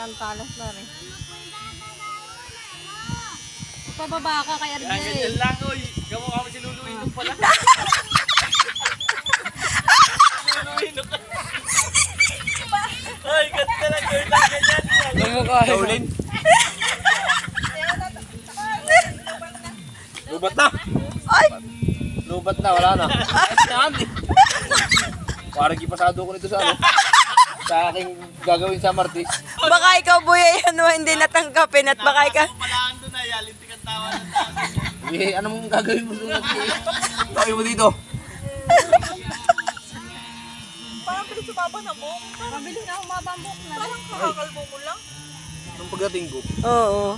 Tantalas na rin. Pababa ka kay RJ. Ganyan lang, oy. Kamukha mo si Lulu Ino pala. Lulu Ino ka. Ay, ganda lang. Ganyan. Kamukha. Kaulin. Lubat na. Ay! Lubat na, wala na. Saan eh? Parang ipasado ko nito sa ano. Sa aking gagawin sa Martis. Baka ikaw, Buya, yan mo hindi natanggapin at baka ikaw... Palaan doon ay alintik ang tawa ng tao. Eh, ano mong gagawin mo doon? Gagawin mo dito. Parang bilis sumaba na mo. Mabilis na umabambok na. Parang kakakalbo mo lang. Nung pagdating ko. Oo.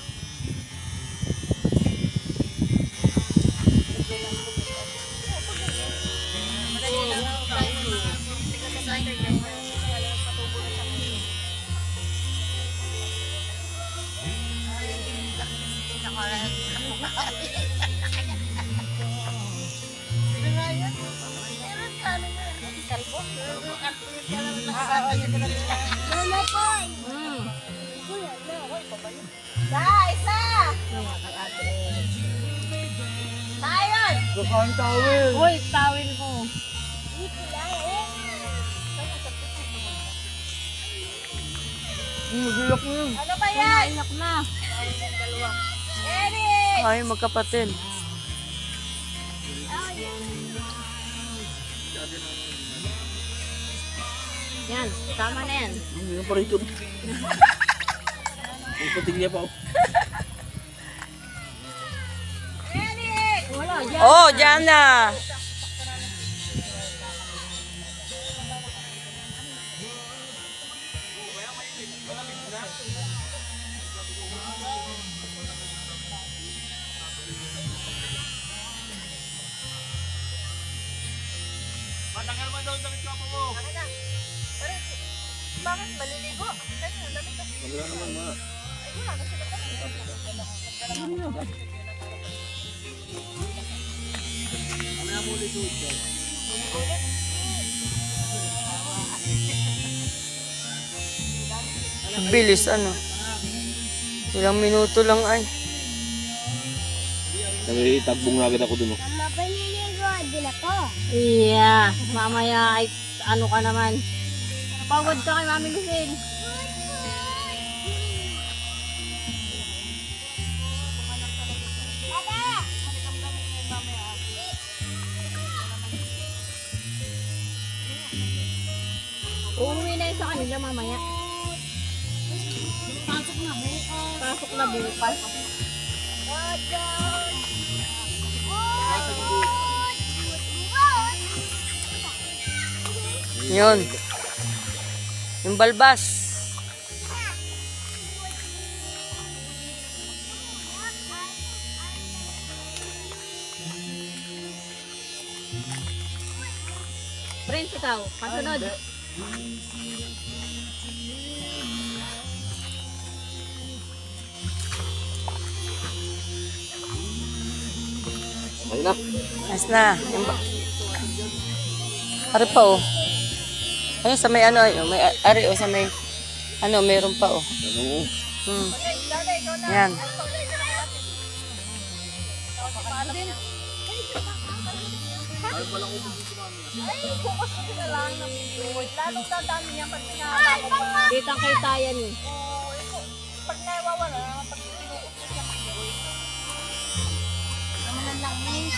Bukang towel. Uy, tawil ko. Magiyak mo yun. Ano ba yan? Iyak na. Eric! Ay, magkapatid. Yan, tama na yan. Hindi pa rito. May patigya pa ako. Wala, yan. Oh, dyan na. Matagal mo daw damit ko mo. Bakit maliligo? Kanina, damit na. Wala naman mga. Ay, wala na sila Bilis, ano? Ilang minuto lang ay. Nagitagbong na agad ako dun. Iya, mamaya ay ano ka naman. Pagod ka kay Mami Lucille. Uuwi na yun sa kanila mamaya. Pasok na bukas. Pasok na bukas. Yun. Yung balbas. Prince, ikaw. Kasunod. Ayun na. Nice na. Ari pa, oh. Ayun, sa may ano, may ari, oh, sa may, ano, meron pa, oh. Ano? Yan. Lalong dadami niya pag pinahaba ko pa. Kitang-kita yan eh. Pag nawawala, pag pinuot ko siya mag-iwi. Naman ang langis.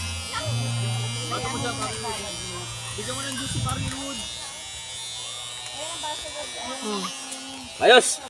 Bato mo dyan, Parang Wood. Bigyan mo ng juice si Parang Wood. Ayan ang basa ko. Ayos!